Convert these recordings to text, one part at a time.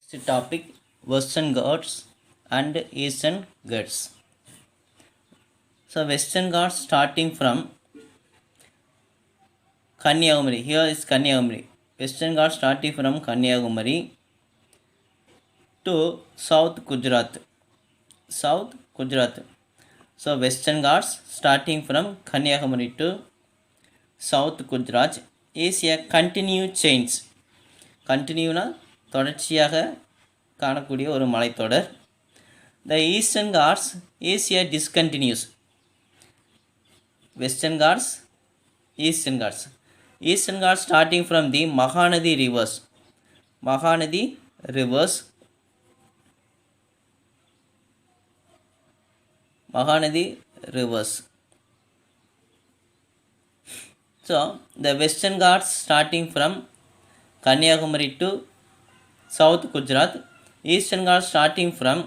Next topic, Western Ghats and Eastern Ghats. So Western Ghats starting from Kanyakumari. Here is Kanyakumari. Western Ghats starting from Kanyakumari to South Gujarat. South Gujarat. So Western Ghats starting from Kanyakumari to South Gujarat is a continued change. கண்டினியூனா தொடர்ச்சியாக காணக்கூடிய ஒரு மலைத்தொடர். The Eastern Ghats is a discontinuous. Western Ghats, Eastern Ghats. Eastern Ghats starting from the Mahanadi rivers. Mahanadi rivers. Mahanadi rivers. So the Western Ghats starting from Kanyakumari to South Gujarat. Eastern Ghats starting from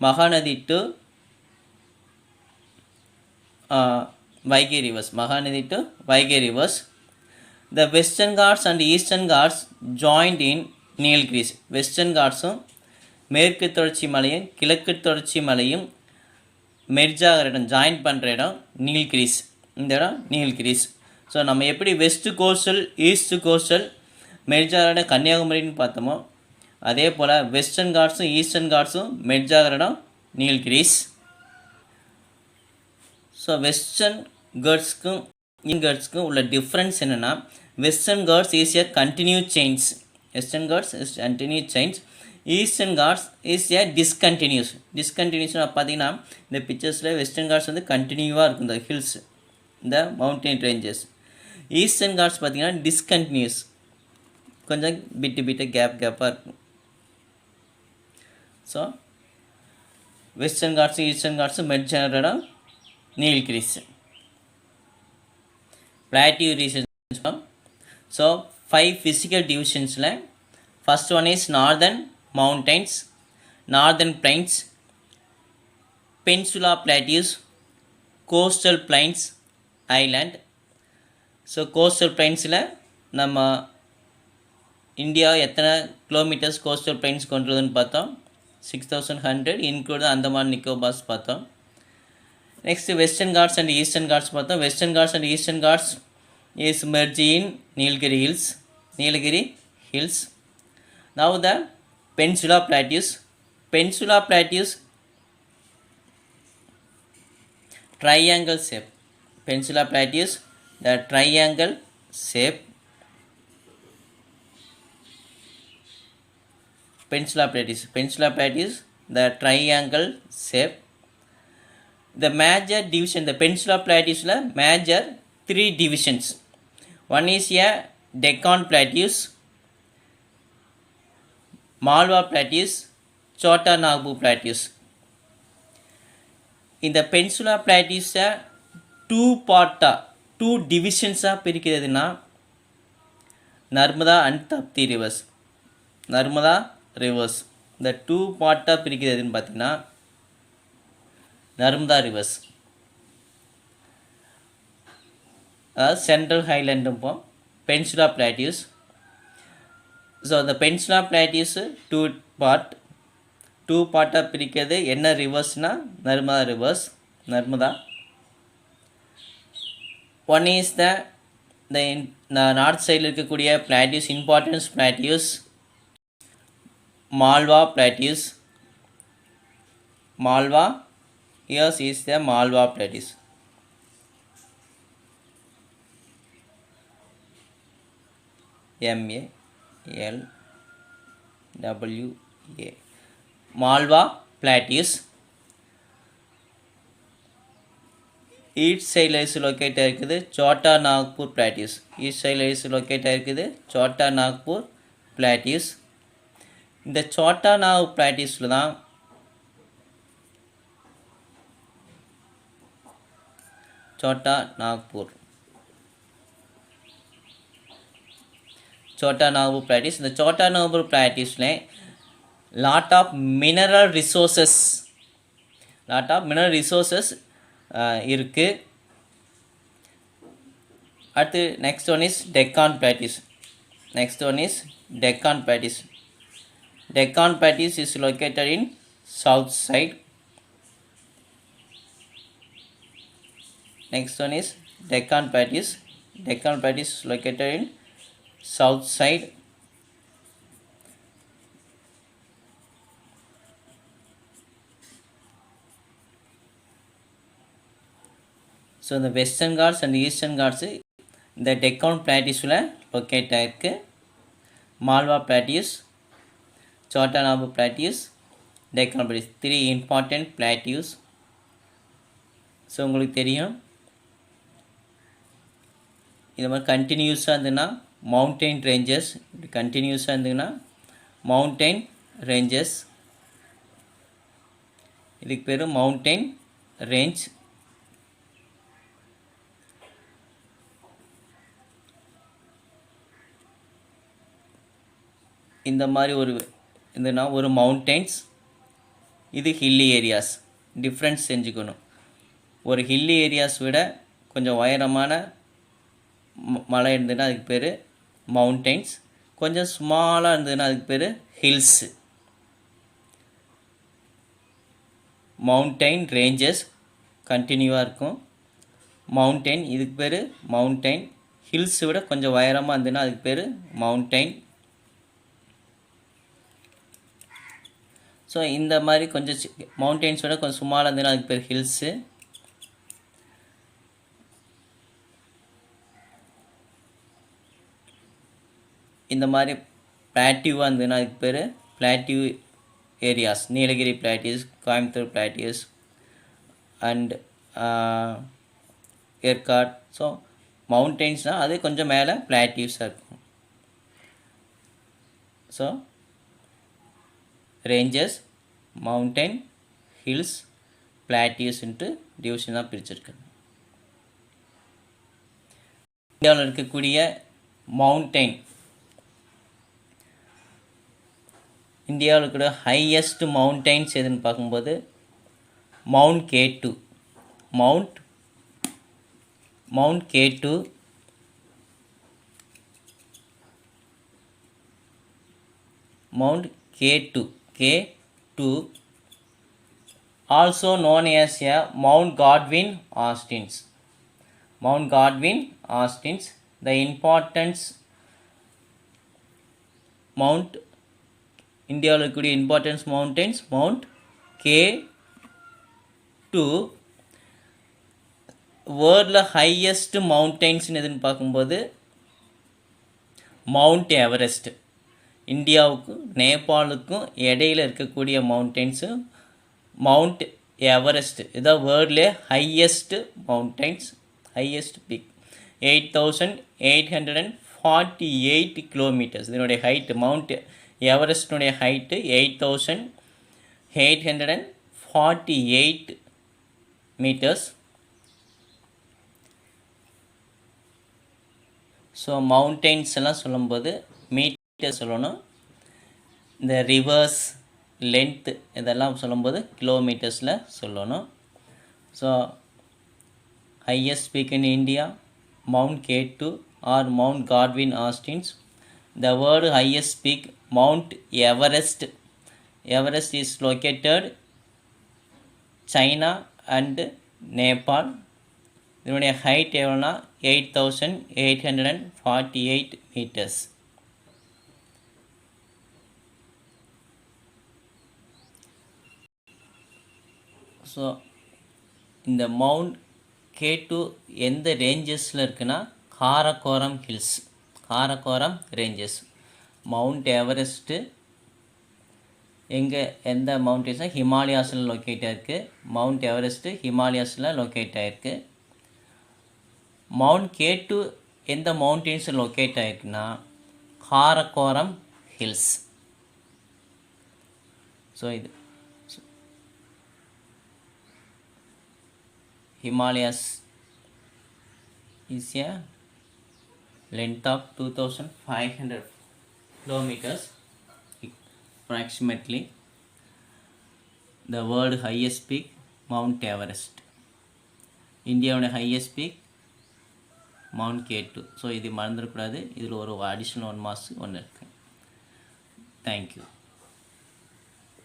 Mahanadi to Vaigai rivers. Mahanadi to Vaigai rivers. The Western Ghats and Eastern Ghats joined in Nilgiris. Western Ghats மேற்கு தொடர்ச்சி மலையும் கிழக்கு தொடர்ச்சி மலையும் மெர்ஜாகிற இடம் join பண்ணுற இடம் நீல்கிரிஸ். இந்த இடம் நீல்கிரிஸ். ஸோ நம்ம எப்படி வெஸ்ட் கோஸ்டல் ஈஸ்ட் கோஸ்டல் மெர்ஜாகிற இடம் கன்னியாகுமரின்னு பார்த்தோமோ அதே போல் வெஸ்டர்ன் காட்ஸும் ஈஸ்டர்ன் காட்ஸும் மெர்ஜாகிற இடம் நீல்கிரிஸ். ஸோ வெஸ்டர்ன் கட்ஸ்க்கும் ஈஸ்டர்ன் கட்ஸ்க்கும் உள்ள டிஃப்ரென்ஸ் என்னென்னா Western Ghats is a continue change. Western Ghats is continue change. Eastern Ghats is a discontinues. டிஸ்கண்டினியூஸ்னு பார்த்தீங்கன்னா இந்த பிக்சர்ஸில் வெஸ்டர்ன் காட்ஸ் வந்து கண்டினியூவாக இருக்கும், இந்த ஹில்ஸ், இந்த மவுண்டன் ரேஞ்சஸ். ஈஸ்டர்ன் காட்ஸ் பார்த்தீங்கன்னா டிஸ்கண்டினியூஸ், கொஞ்சம் பிட்டு கேப்பாக இருக்கும். ஸோ வெஸ்டர்ன் காட்ஸும் ஈஸ்டர்ன் காட்ஸும் மெர்ஜ் ஆகிற இடம் Nilgiris. Plateau regions. So 5 physical divisions. First one is northern mountains, northern plains, peninsula plateaus, coastal plains, island. So coastal பிளைன்ஸில் நம்ம இந்தியா எத்தனை கிலோமீட்டர்ஸ் கோஸ்டல் பிளைன்ஸ் கொண்டுறதுன்னு பார்த்தோம். 6100 include Andaman Nicobars பார்த்தோம். Next Western Ghats and Eastern Ghats பார்த்தோம். Western Ghats and Eastern Ghats is merge in Nilgiri hills. Now the Peninsula Plateaus. Peninsula Plateaus triangle shape. Peninsula Plateaus, the triangle shape. Peninsula Plateaus, the triangle shape. The major division, the Peninsula Plateaus la major 3 divisions. One is a Deccan Plateaus, Malwa Plateaus, Chota Nagpur Plateaus. In the Peninsula Plateaus 2 divisions பிரிக்கிறதுனா Narmada and Tapti rivers. Narmada rivers இந்த 2 பார்ட்டாக பிரிக்கிறதுன்னு பார்த்தீங்கன்னா Narmada rivers, அதாவது central ஹைலேண்டும் peninsula plateaus. So அந்த peninsula plateaus 2 பார்ட்டாக பிரிக்கிறது என்ன ரிவர்ஸ்னால் Narmada rivers. Narmada one is the north சைடில் இருக்கக்கூடிய plateaus, importance plateaus, Malwa plateaus. Malwa, here's is the Malwa plateaus. MALWA Malwa plateaus. East சைடில் இஸ் லொக்கேட் ஆகிருக்குது சோட்டா நாக்பூர் பிளாட்டியூஸ். ஈஸ்ட் சைடில் இஸ் லொக்கேட் ஆகிருக்குது சோட்டா நாக்பூர் பிளாட்டியூஸ். இந்த சோட்டா நாக் பிளாட்டியூஸில் தான் சோட்டா நாக்பூர் பிளாட்டியூஸ். இந்த சோட்டா நாக்பூர் பிளாட்டியூஸில் லாட் ஆஃப் மினரல் ரிசோர்ஸஸ் இருக்குது. அடுத்து next one is Deccan plateaus. Deccan Plateau is located in south side. Next one is Deccan Plateau. Deccan Plateau is located in south side. So the Western Ghats and Eastern Ghats இந்த டெக்கான் பிளாட்டியூஸில் locate ஆகிருக்கு. Malwa plateaus, சோட்டானாபு plateaus, Deccan plateaus, 3 important plateaus. So உங்களுக்கு தெரியும், இது மாதிரி கண்டினியூஸாக இருந்ததுன்னா மவுண்டெயின் ரேஞ்சஸ், இப்படி கண்டினியூஸாக இருந்ததுன்னா மவுண்டெயின் ரேஞ்சஸ், இதுக்கு பேர் மவுண்டெயின் ரேஞ்ச். இந்த மாதிரி ஒரு இதுனா ஒரு மவுண்டெயின்ஸ், இது ஹில்லி ஏரியாஸ். டிஃப்ரென்ஸ் செஞ்சுக்கணும். ஒரு ஹில்லி ஏரியாஸ் விட கொஞ்சம் உயரமான மலை இருந்ததுன்னா அதுக்கு பேர் மவுண்டெயின்ஸ். கொஞ்சம் ஸ்மாலாக இருந்ததுன்னா அதுக்கு பேர் ஹில்ஸு. மவுண்டெயின் ரேஞ்சஸ் கண்டினியூவாக இருக்கும். மவுண்டெயின் இதுக்கு பேர் மவுண்டெயின். ஹில்ஸை விட கொஞ்சம் உயரமாக இருந்ததுன்னா அதுக்கு பேர் மவுண்டெயின். ஸோ இந்த மாதிரி கொஞ்சம் மவுண்டெயின்ஸோட கொஞ்சம் சும்மாலாக இருந்ததுன்னா அதுக்கு பேர் ஹில்ஸு. இந்த மாதிரி பிளாட்டியூவாக இருந்ததுன்னா அதுக்கு பேர் plateau areas. Nilgiri plateaus, Coimbatore plateaus and Yercaud. So மவுண்டெயின்ஸ்னால் அது கொஞ்சம் மேலே பிளாட்டியூஸாக இருக்கும். ஸோ ரேஞ்சஸ், மவுண்டெயின், ஹில்ஸ், பிளாட்டியூஸ்ன்ட்டு டிவிஷனாக பிரிச்சிருக்காங்க. இந்தியாவில் இருக்கக்கூடிய மவுண்டெயின், இந்தியாவில் இருக்கிற ஹையஸ்ட் மவுண்டெயின்ஸ் எதுன்னு பார்க்கும்போது mount K2, mount K2, mount K2, also known as a Mount Godwin Austen. Mount Godwin Austen. The importance Mount இந்தியாவில் இருக்கக்கூடிய இம்பார்ட்டன்ஸ் மவுண்டெயின்ஸ் மவுண்ட் K2. வேர்ல்டில் ஹையஸ்ட் மவுண்டெயின்ஸ்னு எதுன்னு பார்க்கும்போது மவுண்ட் எவரெஸ்ட். இந்தியாவுக்கும் நேபாளுக்கும் இடையில் இருக்கக்கூடிய மவுண்டெயின்ஸு மவுண்ட் எவரெஸ்ட். இதான் வேர்ல்ட்லே highest mountains, highest peak. 8848 kilometres இதனுடைய ஹைட்டு. மவுண்ட் எவரெஸ்டினுடைய ஹைட்டு 8848 மீட்டர்ஸ். ஸோ மவுண்டெயின்ஸ் எல்லாம் சொல்லும்போது மீட்டர் சொல்லணும். இந்த ரிவர்ஸ், லென்த்து இதெல்லாம் சொல்லும்போது கிலோமீட்டர்ஸில் சொல்லணும். So highest peak in India Mount K2 or Mount Godwin Austins. The word highest peak Mount Everest. Everest is located China and Nepal. இதனுடைய ஹைட் எவ்வளோனா 8848 மீட்டர்ஸ். ஸோ இந்த மவுண்ட் K2 எந்த ரேஞ்சஸில் இருக்குன்னா Karakoram hills, Karakoram ranges. Mount Everest எங்கே எந்த மவுண்டன்ஸாக ஹிமாலயாஸில் locate ஆகிருக்கு. Mount Everest ஹிமாலயாஸில் locate ஆகிருக்கு. Mount K2 எந்த மவுண்டன்ஸில் லொக்கேட் ஆகிருக்குன்னா காரக்கோரம் ஹில்ஸ். ஸோ இது Himalayas is a length of 2500 kilometers approximately. The world highest peak Mount Everest. இந்தியாவோட highest peak Mount K2. So இது மறந்துடக்கூடாது. இதில் ஒரு அடிஷ்னல் 1 மார்க்ஸ் ஒன்று இருக்குது. தேங்க்யூ.